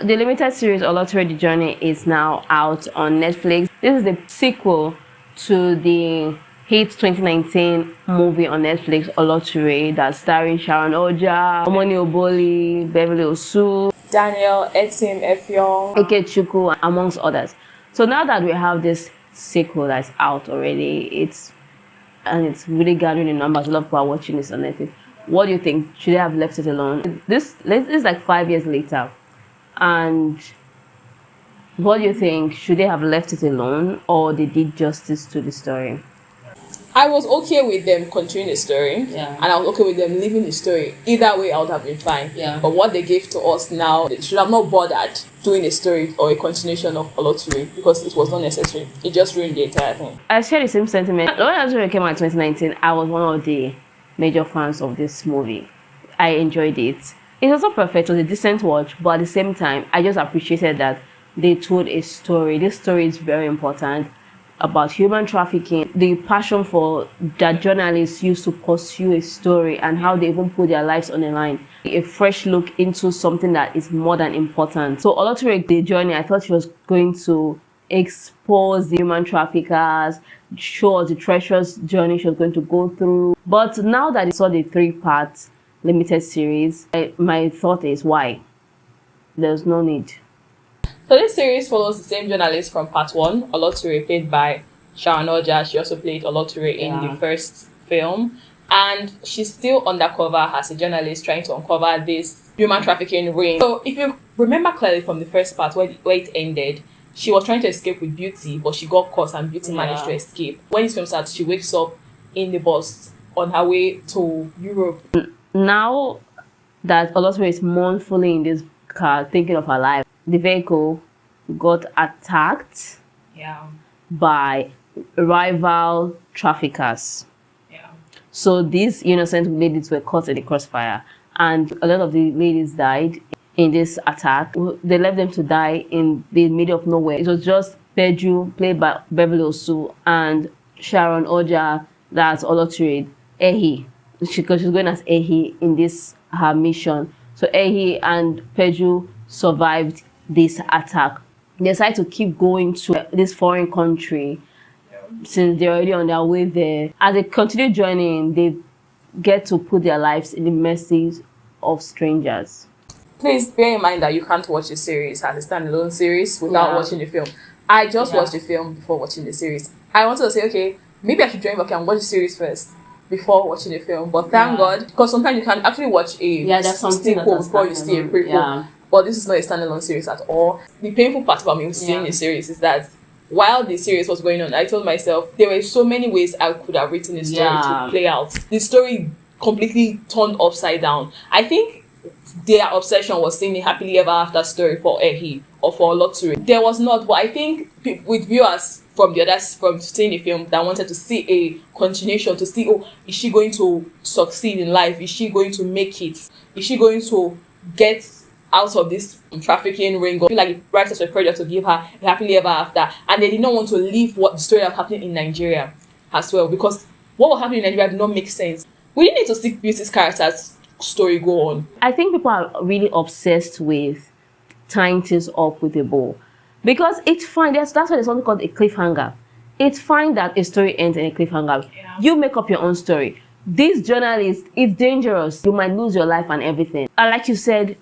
The limited series Oloture The Journey is now out on Netflix. This is the sequel to the hit 2019 movie on Netflix, Oloture, that's starring Sharon Ooja, Omoni Oboli, Beverly Osu, Daniel, Etim, Effiong, Ikechukwu, amongst others. So now that we have this sequel that's out already, it's really gathering in numbers. A lot of people are watching this on Netflix. What do you think? Should they have left it alone? This is like 5 years later. And what do you think? Should they have left it alone, or they did justice to the story? I was okay with them continuing the story, and I was okay with them leaving the story. Either way, I would have been fine. But what they gave to us now, they should have not bothered doing a story or a continuation of Oloture because it was not necessary. It just ruined the entire thing. I share the same sentiment. When Oloture came out in 2019, I was one of the major fans of this movie. I enjoyed it. It was not perfect, it was a decent watch, but at the same time, I just appreciated that they told a story. This story is very important about human trafficking, the passion for that journalists used to pursue a story and how they even put their lives on the line. A fresh look into something that is more than important. So Oloture The Journey, I thought she was going to expose the human traffickers, show us the treacherous journey she was going to go through. But now that I saw the 3-part limited series, my thought is why? There's no need. So this series follows the same journalist from part 1, Oloture, played by Sharon Ooja. She also played Oloture in the first film. And she's still undercover as a journalist trying to uncover this human trafficking ring. So if you remember clearly from the first part where it ended, she was trying to escape with Beauty, but she got caught and Beauty managed to escape. When this film starts, she wakes up in the bus on her way to Europe. Now that Oloture is mournfully in this car thinking of her life, the vehicle got attacked by rival traffickers. So these innocent ladies were caught in the crossfire, and a lot of the ladies died in this attack. They left them to die in the middle of nowhere. It was just Peju, played by Beverly Osu, and Sharon Ooja, that's Oloture, Ehi, because she's going as Ehi in this her mission. So Ehi and Peju survived this attack. They decided to keep going to this foreign country since they're already on their way there. As they continue journeying, they get to put their lives in the mercies of strangers. Please bear in mind that you can't watch the series as a standalone series without watching the film. I just watched the film before watching the series. I wanted to say, okay, maybe I should join back and watch the series first before watching the film. But thank God, because sometimes you can actually watch a sequel before you see a prequel. But this is not a standalone series at all. The painful part about me seeing the series is that while the series was going on, I told myself there were so many ways I could have written the story to play out. The story completely turned upside down. I think their obsession was seeing a happily ever after story for Ehi or for Oloture. There was not, but I think with viewers from seeing the film that wanted to see a continuation, to see, oh, is she going to succeed in life? Is she going to make it? Is she going to get out of this trafficking ring? Or feel like the writers were pressured to give her a happily ever after, and they did not want to leave what the story of happening in Nigeria as well, because what was happening in Nigeria did not make sense. We didn't need to see Beauty's character's story go on. I think people are really obsessed with tying things up with a bow, because it's fine. That's why there's something called a cliffhanger. It's fine that a story ends in a cliffhanger. You make up your own story. These journalists, it's dangerous. You might lose your life and everything. And like you said,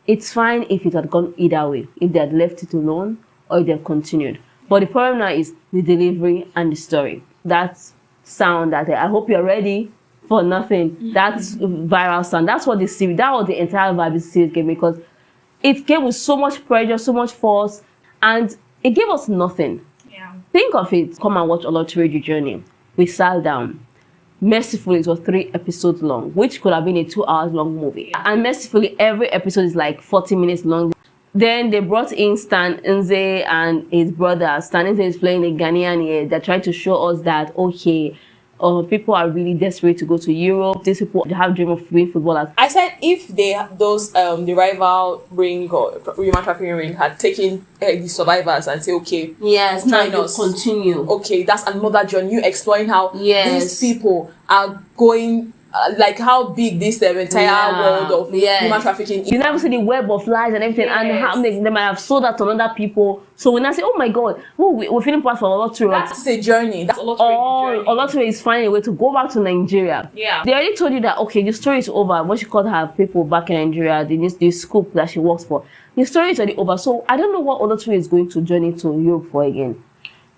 it's fine if it had gone either way, if they had left it alone or if they had continued. But the problem now is the delivery and the story. That sound that I hope you're ready for nothing. That's viral sound. That's what that was the entire vibe the series gave me, because it came with so much pressure, so much force, and it gave us nothing. Think of it. Come and watch Oloture The Journey. We sat down. Mercifully, it was 3 episodes long, which could have been a 2-hour long movie. And mercifully, every episode is like 40 minutes long. Then they brought in Stan Nze and his brother. Stan Nze is playing a Ghanaian here. They're trying to show us that, okay, people are really desperate to go to Europe. These people have dream of being footballers. I said if the rival ring or human trafficking ring had taken the survivors and say, okay, yes, now you continue. Okay, that's another journey. You exploring how these people are going like how big this entire world of human trafficking is. You never see the web of lies and everything, and how they might have sold that to other people. So when I say, oh my God, we're feeling part for Oloture. That's a journey. That's Oloture is finding a way to go back to Nigeria. Yeah. They already told you that, okay, the story is over. When she called her people back in Nigeria, the scoop that she works for, the story is already over. So I don't know what Oloture is going to journey to Europe for again.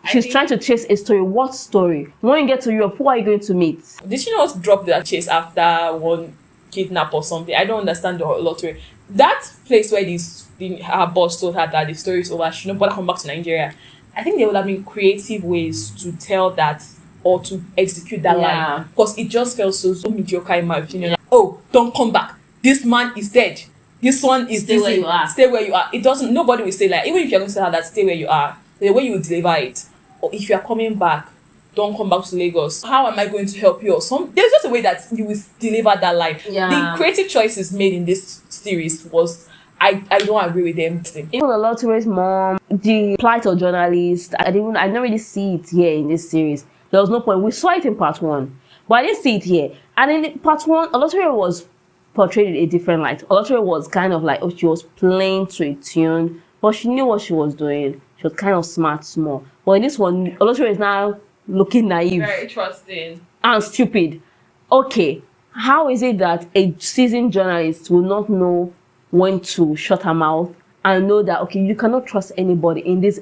She's trying to chase a story. What story? When you get to Europe, who are you going to meet? Did she not drop that chase after one kidnap or something? I don't understand the lottery. That place where her boss told her that the story is over, she don't bother come back to Nigeria. I think there would have been creative ways to tell that or to execute that line. Because it just felt so mediocre in my opinion. Like, oh, don't come back. This man is dead. This one is stay where you are. Stay where you are. It doesn't. Nobody will say like, even if you're going to tell her that stay where you are, the way you will deliver it. Or if you are coming back, don't come back to Lagos. How am I going to help you? Or there's just a way that you will deliver that line. The creative choices made in this series was I don't agree with them. Even Oloture's mom, the plight of journalists, I didn't really see it here in this series. There was no point. We saw it in part 1, but I didn't see it here. And in part 1, Oloture was portrayed in a different light. Oloture was kind of like, she was playing to a tune, but she knew what she was doing. She was kind of small. But in this one, Oloture is now looking naive. Very trusting. And stupid. Okay, how is it that a seasoned journalist will not know when to shut her mouth and know that, okay, you cannot trust anybody in this?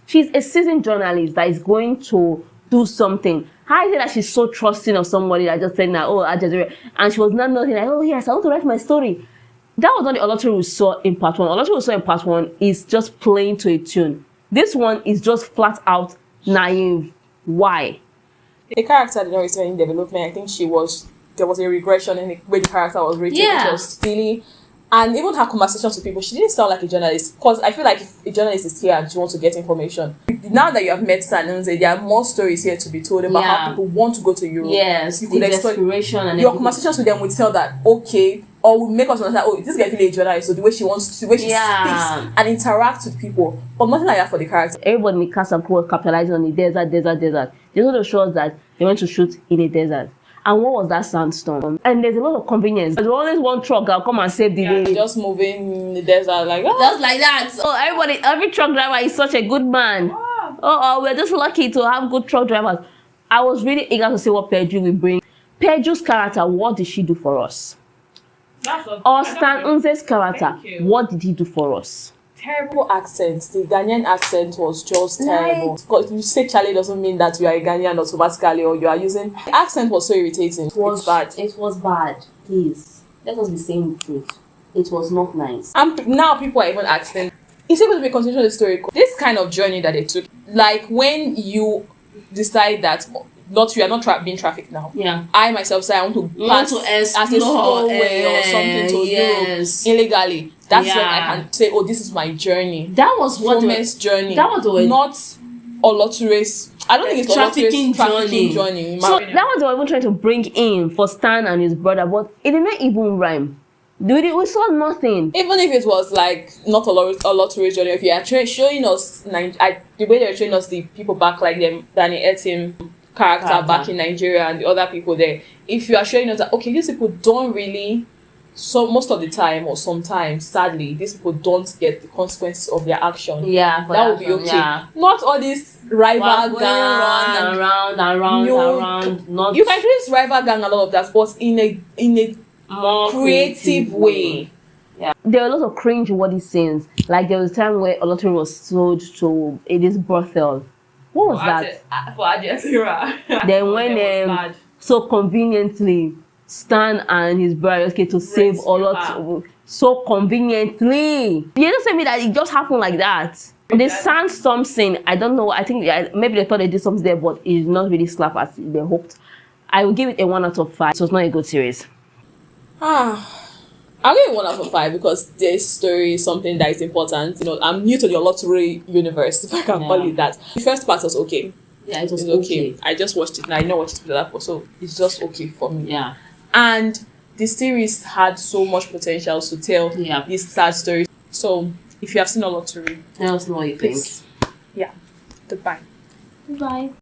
She's a seasoned journalist that is going to do something. How is it that she's so trusting of somebody that just said that, oh, Al Jazeera, and she was not nothing like, oh yes, I want to write my story. That was not the Oloture we saw in part 1. Oloture we saw in part 1 is just playing to a tune. This one is just flat out naive. Why? The character did not receive any development. I think there was a regression in the way the character was written. Yeah. It was silly. And even her conversations with people, she didn't sound like a journalist. Because I feel like if a journalist is here and she wants to get information, now that you have met Sharon Ooja, there are more stories here to be told about how people want to go to Europe. Yes, you could desperation and your conversations with them would tell that, okay, or would make us understand, oh, this guy is really a journalist, so the way she speaks and interacts with people. But nothing like that for the character. Everybody in the cast and crew was capitalizing on the desert. They want to show us that they went to shoot in a desert. And what was that sandstorm? And there's a lot of convenience. There's always one truck that'll come and save the day. Just moving in the desert like that. Just like that. So every truck driver is such a good man. We're just lucky to have good truck drivers. I was really eager to see what Peju will bring. Peju's character, what did she do for us? Or Stan Nze's character, what did he do for us? Terrible accent. The Ghanaian accent was just terrible. Because you say Charlie doesn't mean that you are a Ghanaian automatically, or you are using. The accent was so irritating. It's bad. It was bad. Please, let us be saying the truth. It was not nice. And now people are even asking, is it going to be a continuation of the story? This kind of journey that they took, like when you decide that you are not being trafficked now. Yeah. I myself say I want to pass as a stowaway or something to Europe illegally. That's when I can say, oh, this is my journey. That was what journey. That was the not Oloture's. I don't think it's trafficking journey. So that was what they were even trying to bring in for Stan and his brother, but it did not even rhyme. We saw nothing. Even if it was like not Oloture's journey, if you are showing us the way they were showing us the people back, like them Danny Etim character back in Nigeria and the other people there, if you are showing us that, okay, these people don't really, so most of the time or sometimes, sadly, these people don't get the consequences of their action. Yeah, that would be okay. Yeah. Not all this rival gang around. You can use rival gang a lot of that, but in a more creative way. Yeah. There were a lot of cringe-worthy scenes. Like there was a time where Oloture was sold to this brothel. What was that? For Al Jazeera. Then when so conveniently Stan and his brother came to save Oloture. So conveniently. You just tell me that it just happened like that. The sandstorm scene, I don't know. I think maybe they thought they did something there, but it did not really slap as they hoped. I will give it a 1 out of 5. So it's not a good series. I'll give it 1 out of 5 because this story is something that is important. You know, I'm new to the Oloture universe, if I can call it that. The first part was okay. Yeah, it was okay. I just watched it and I know what it's for, so it's just okay for me. Yeah. And the series had so much potential to tell these sad stories. So if you have seen Oloture, let us know what you think. Yeah. Goodbye. Goodbye.